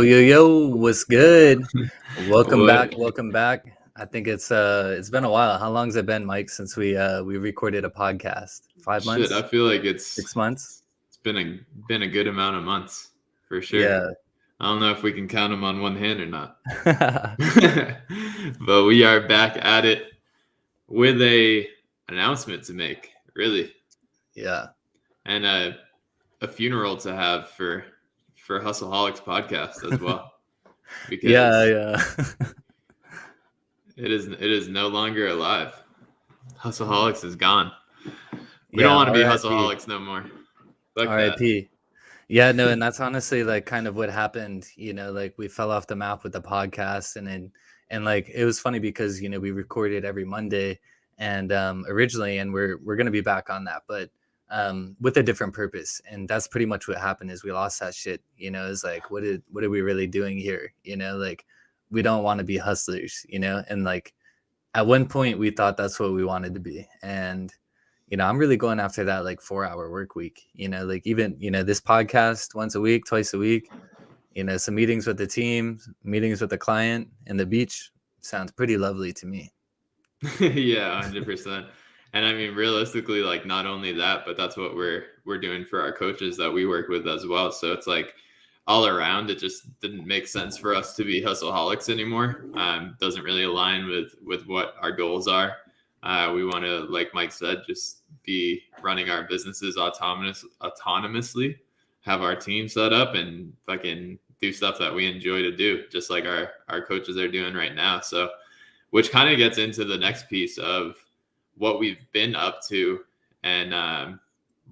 Yo, what's good? Welcome back. What? Welcome back. I think it's been a while. How long has it been, Mike, since we recorded a podcast? 5 Shit, I months? feel like 6 months? it's been a good amount of months for sure. Yeah. I don't know if we can count them on one hand or not. But we are back at it with a announcement to make, really, Yeah. and a funeral to have for Hustleholics Podcast as well, because Yeah. it is no longer alive. Hustleholics is gone. We Yeah, don't want to be RIP. Hustleholics no more. Fuck that. RIP. Yeah, no, and that's honestly like kind of what happened, like we fell off the map with the podcast and like it was funny because we recorded every Monday and originally and we're going to be back on that, but with a different purpose. And that's pretty much what happened is we lost that shit. It's like what are we really doing here? Like we don't want to be hustlers, and like at one point we thought that's what we wanted to be. And I'm really going after that like 4-hour work week, like even, this podcast once a week, twice a week, some meetings with the team, meetings with the client and the beach sounds pretty lovely to me. Yeah, 100%. And I mean, realistically, like not only that, but that's what we're doing for our coaches that we work with as well. So it's like all around, it just didn't make sense for us to be hustleholics anymore. Doesn't really align with what our goals are. We want to, like Mike said, just be running our businesses autonomously, have our team set up and fucking do stuff that we enjoy to do, just like our coaches are doing right now. So, which kind of gets into the next piece of what we've been up to and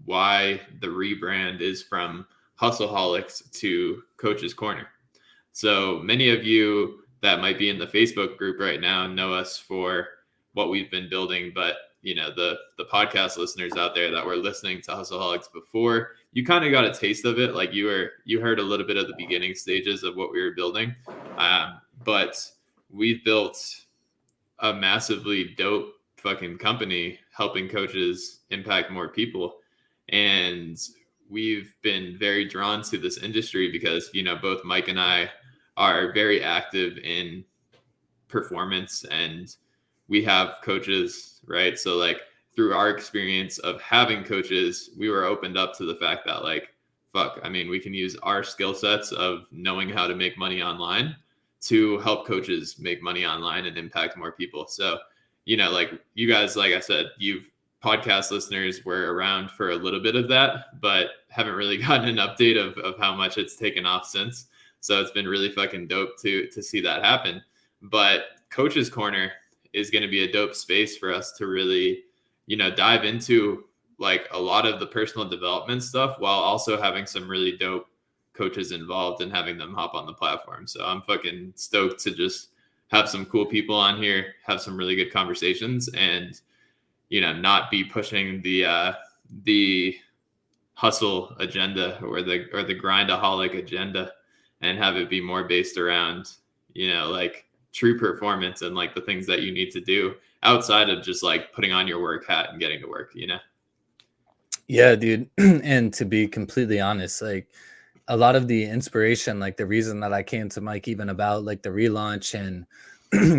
why the rebrand is from Hustleholics to Coach's Corner. So many of you that might be in the Facebook group right now know us for what we've been building, but the podcast listeners out there that were listening to Hustleholics before, you kind of got a taste of it. Like you heard a little bit of the beginning stages of what we were building. But we've built a massively dope fucking company helping coaches impact more people. And we've been very drawn to this industry because, both Mike and I are very active in performance and we have coaches, right? So like through our experience of having coaches, we were opened up to the fact that like, fuck, I mean, we can use our skill sets of knowing how to make money online to help coaches make money online and impact more people. So, like you guys, like I said, you've podcast listeners were around for a little bit of that, but haven't really gotten an update of how much it's taken off since. So it's been really fucking dope to see that happen. But Coach's Corner is going to be a dope space for us to really, dive into like a lot of the personal development stuff while also having some really dope coaches involved and having them hop on the platform. So I'm fucking stoked to just have some cool people on here, have some really good conversations and, not be pushing the hustle agenda or the grindaholic agenda and have it be more based around, like true performance and like the things that you need to do outside of just like putting on your work hat and getting to work, Yeah, dude. And to be completely honest, like a lot of the inspiration, like the reason that I came to Mike even about like the relaunch and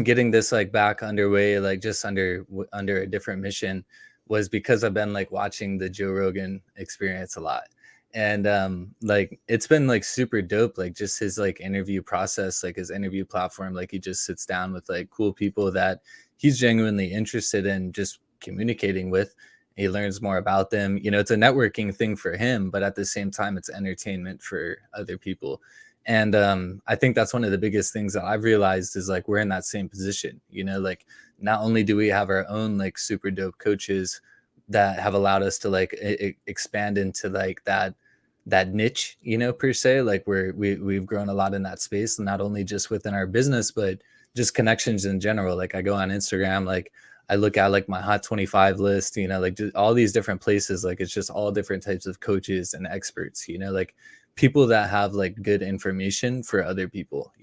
getting this like back underway, like just under a different mission was because I've been like watching the Joe Rogan Experience a lot. And like it's been like super dope, like just his like interview process, like his interview platform, like he just sits down with like cool people that he's genuinely interested in just communicating with. He learns more about them. It's a networking thing for him, but at the same time it's entertainment for other people. And I think that's one of the biggest things that I've realized is like we're in that same position. Like not only do we have our own like super dope coaches that have allowed us to like expand into like that niche, per se, like we've grown a lot in that space, not only just within our business, but just connections in general. Like I go on Instagram, like I look at like my hot 25 list, like just all these different places, like it's just all different types of coaches and experts, like people that have like good information for other people,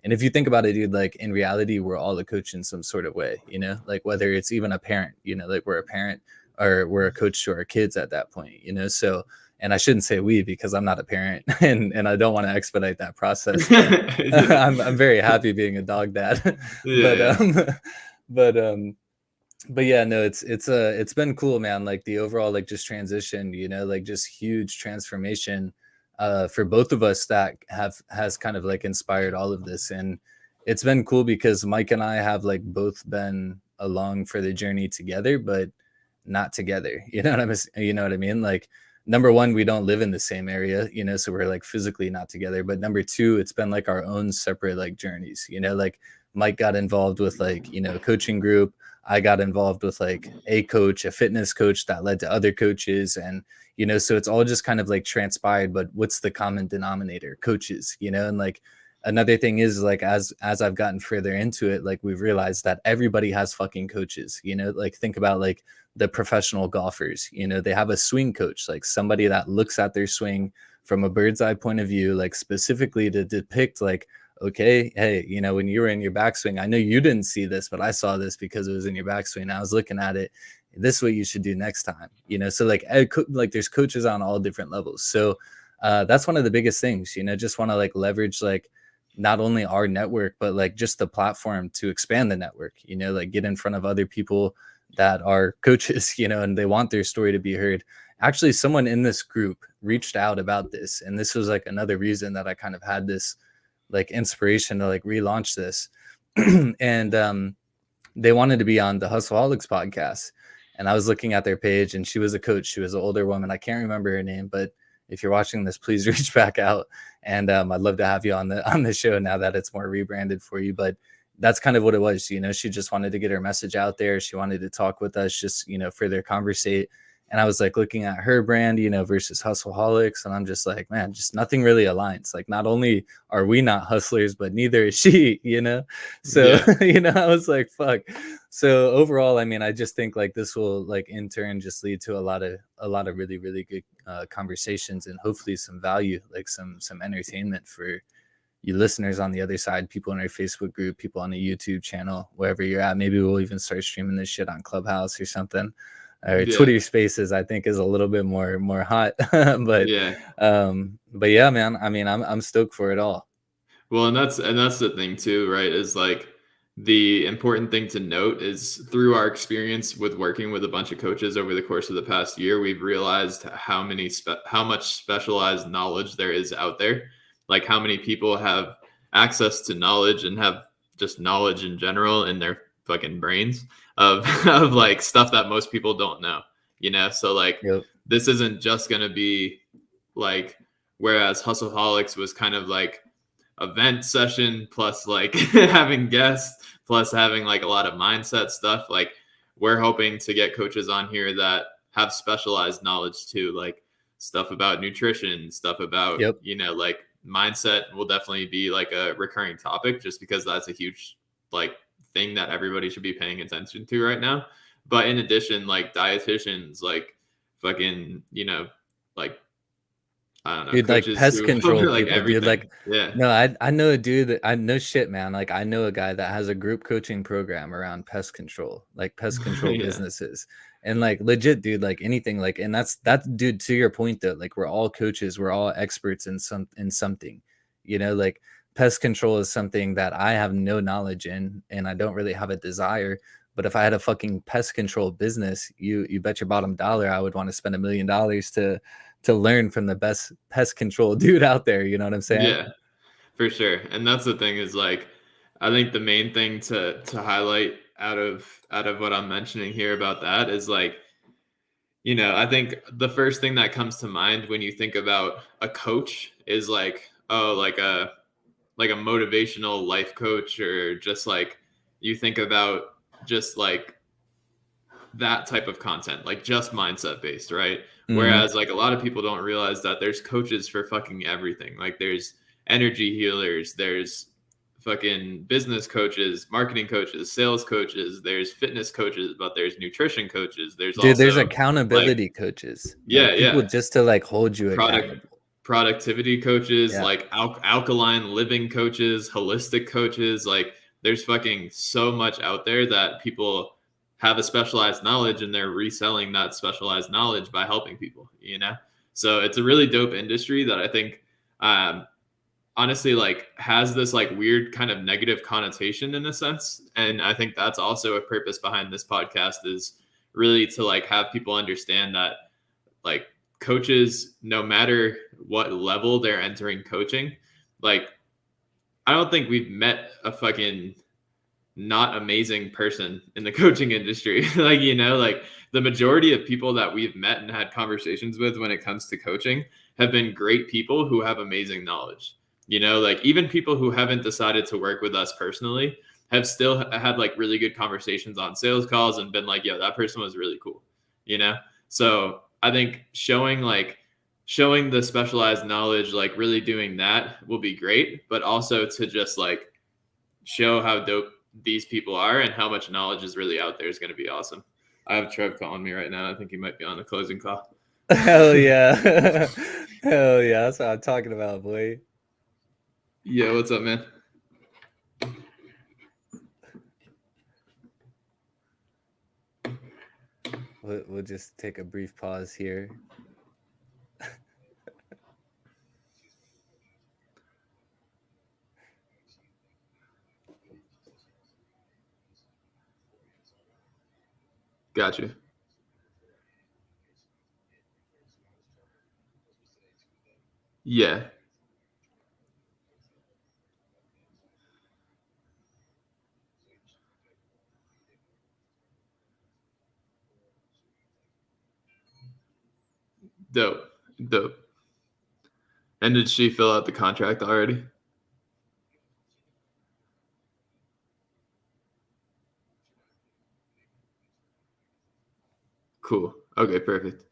and if you think about it, dude, like in reality, we're all a coach in some sort of way, like whether it's even a parent, like we're a parent or we're a coach to our kids at that point, so and I shouldn't say we because I'm not a parent and I don't want to expedite that process, but I'm very happy being a dog dad. Yeah, But but yeah, no, it's been cool, man. Like the overall like just transition, like just huge transformation for both of us that has kind of like inspired all of this. And it's been cool because Mike and I have like both been along for the journey together, but not together. You know what I mean? Like number one, we don't live in the same area, so we're like physically not together. But number two, it's been like our own separate like journeys, like Mike got involved with like, a coaching group. I got involved with like a coach, a fitness coach that led to other coaches. And, so it's all just kind of like transpired, but what's the common denominator? Coaches, and like another thing is like, as I've gotten further into it, like we've realized that everybody has fucking coaches, like think about like the professional golfers, they have a swing coach, like somebody that looks at their swing from a bird's eye point of view, like specifically to depict like, okay, hey, when you were in your backswing, I know you didn't see this, but I saw this because it was in your backswing. I was looking at it. This is what you should do next time, so like there's coaches on all different levels. So that's one of the biggest things, just want to like leverage like not only our network, but like just the platform to expand the network, like get in front of other people that are coaches, and they want their story to be heard. Actually, someone in this group reached out about this. And this was like another reason that I kind of had this like inspiration to like relaunch this. And they wanted to be on the Hustleholics podcast. And I was looking at their page, and she was a coach. She was an older woman. I can't remember her name, but if you're watching this, please reach back out. And I'd love to have you on the show now that it's more rebranded for you. But that's kind of what it was. She just wanted to get her message out there. She wanted to talk with us, just, further conversate. And I was like looking at her brand, versus Hustleholics. And I'm just like, man, just nothing really aligns. Like not only are we not hustlers, but neither is she, So, yeah. I was like, fuck. So overall, I mean, I just think like this will like in turn just lead to a lot of really, really good conversations and hopefully some value, like some entertainment for you listeners on the other side, people in our Facebook group, people on the YouTube channel, wherever you're at. Maybe we'll even start streaming this shit on Clubhouse or something. Or Twitter Spaces, I think, is a little bit more hot. but yeah, man. I mean, I'm stoked for it all. Well, and that's the thing too, right? Is like the important thing to note is through our experience with working with a bunch of coaches over the course of the past year, we've realized how much specialized knowledge there is out there. Like how many people have access to knowledge and have just knowledge in general in their fucking brains of like stuff that most people don't know, so like This isn't just going to be like, whereas Hustleholics was kind of like event session plus like having guests plus having like a lot of mindset stuff, like we're hoping to get coaches on here that have specialized knowledge too, like stuff about nutrition, stuff about like mindset will definitely be like a recurring topic just because that's a huge like thing that everybody should be paying attention to right now. But in addition, like dietitians, like fucking, like I don't know, dude, like pest control like people, dude. Like, no, I know a dude that I know shit, man. Like, I know a guy that has a group coaching program around pest control, like pest control businesses, and like legit, dude. Like anything, like, and that's dude. To your point, though, like we're all coaches, we're all experts in something, like. Pest control is something that I have no knowledge in, and I don't really have a desire. But if I had a fucking pest control business, you bet your bottom dollar I would want to spend $1 million to learn from the best pest control dude out there. You know what I'm saying? Yeah, for sure. And that's the thing is like, I think the main thing to highlight out of what I'm mentioning here about that is like, I think the first thing that comes to mind when you think about a coach is like, oh, like a motivational life coach, or just like you think about just like that type of content, like just mindset based, right? Mm-hmm. Whereas like a lot of people don't realize that there's coaches for fucking everything. Like there's energy healers, there's fucking business coaches, marketing coaches, sales coaches, there's fitness coaches, but there's nutrition coaches. There's there's accountability coaches. People just to like hold you accountable. Productivity coaches, like alkaline living coaches, holistic coaches. Like there's fucking so much out there that people have a specialized knowledge and they're reselling that specialized knowledge by helping people, So it's a really dope industry that I think honestly like has this like weird kind of negative connotation in a sense. And I think that's also a purpose behind this podcast, is really to like have people understand that like coaches, no matter what level they're entering coaching, like I don't think we've met a fucking not amazing person in the coaching industry. Like, you know, like the majority of people that we've met and had conversations with when it comes to coaching have been great people who have amazing knowledge. You know, like even people who haven't decided to work with us personally have still had like really good conversations on sales calls and been like, yo, that person was really cool, you know? So I think showing the specialized knowledge, like really doing that will be great, but also to just like show how dope these people are and how much knowledge is really out there is going to be awesome. I have Trev calling me right now. I think he might be on a closing call. Hell yeah. Hell yeah. That's what I'm talking about, boy. Yeah, what's up, man? We'll just take a brief pause here. Gotcha. Yeah. Dope. Dope. And did she fill out the contract already? Cool. Okay, perfect.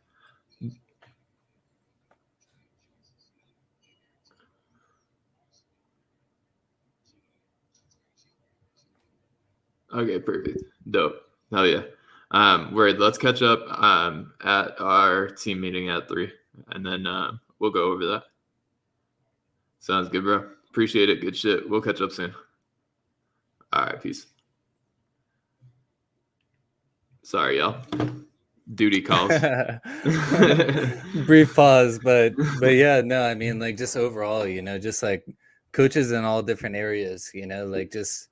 Okay, perfect. Dope. Hell yeah. Word, let's catch up at our team meeting at 3, and then we'll go over that. Sounds good, bro. Appreciate it. Good shit. We'll catch up soon. All right, peace. Sorry, y'all. Duty calls. Brief pause, but yeah, no, I mean, like just overall, you know, just like coaches in all different areas, you know, like just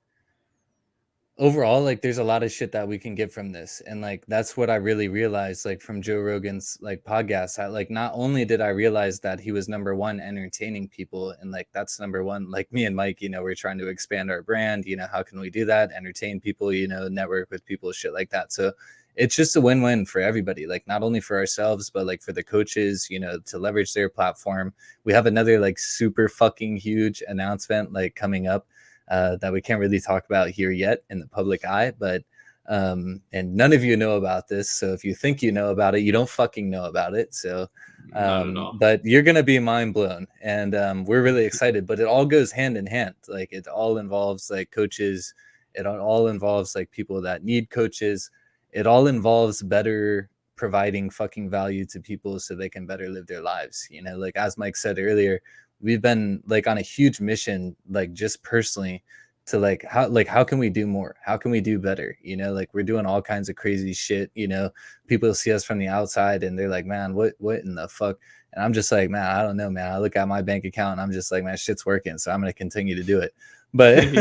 overall, like there's a lot of shit that we can get from this. And like that's what I really realized, like from Joe Rogan's like podcast. Like not only did I realize that he was number one entertaining people, and like that's number one, like me and Mike, you know, we're trying to expand our brand, you know, how can we do that? Entertain people, you know, network with people, shit like that. So it's just a win-win for everybody, like not only for ourselves, but like for the coaches, you know, to leverage their platform. We have another like super fucking huge announcement like coming up that we can't really talk about here yet in the public eye, but and none of you know about this. So if you think you know about it, you don't fucking know about it. So Not at all. but you're gonna be mind blown, and we're really excited. But it all goes hand in hand. Like it all involves like coaches. It all involves like people that need coaches. It all involves better providing fucking value to people so they can better live their lives. You know, like as Mike said earlier, we've been like on a huge mission, like just personally, to like how can we do more? How can we do better? You know, like we're doing all kinds of crazy shit. You know, people see us from the outside and they're like, man, what in the fuck? And I'm just like, man, I don't know, man. I look at my bank account and I'm just like, man, shit's working, so I'm gonna continue to do it. But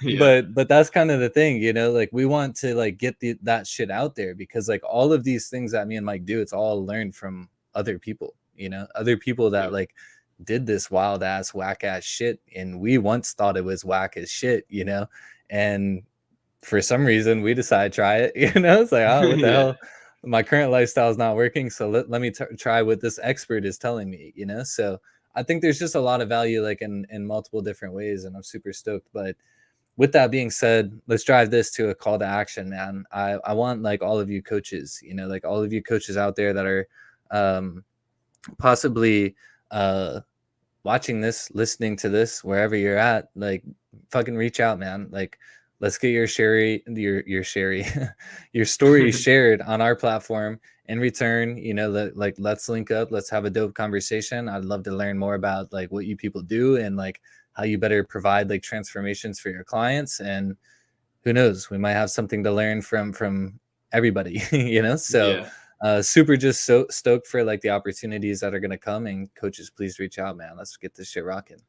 Yeah. but that's kind of the thing, you know, like we want to like get that shit out there, because like all of these things that me and Mike do, it's all learned from other people, you know, other people that Yeah. like did this wild ass whack ass shit, and we once thought it was whack as shit, you know, and for some reason we decided to try it. You know, it's like, oh, what the Yeah. hell, my current lifestyle is not working, so let me try what this expert is telling me, you know. So I think there's just a lot of value like in multiple different ways, and I'm super stoked. But with that being said, let's drive this to a call to action, man. I want like all of you coaches, you know, like all of you coaches out there that are possibly watching this, listening to this, wherever you're at, like fucking reach out, man. Like let's get your your story shared on our platform. In return, you know, like let's link up, let's have a dope conversation. I'd love to learn more about like what you people do and like how you better provide like transformations for your clients. And who knows, we might have something to learn from everybody. You know, so Yeah. Super just so stoked for like the opportunities that are going to come, and coaches, please reach out, man. Let's get this shit rocking.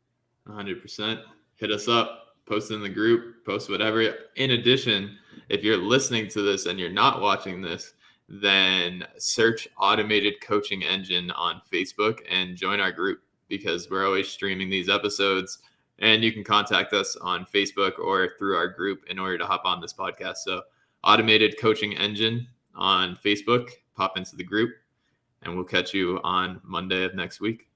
100%. Hit us up, post in the group, post whatever. In addition, if you're listening to this and you're not watching this, then search Automated Coaching Engine on Facebook and join our group, because we're always streaming these episodes, and you can contact us on Facebook or through our group in order to hop on this podcast. So Automated Coaching Engine on Facebook, pop into the group, and we'll catch you on Monday of next week.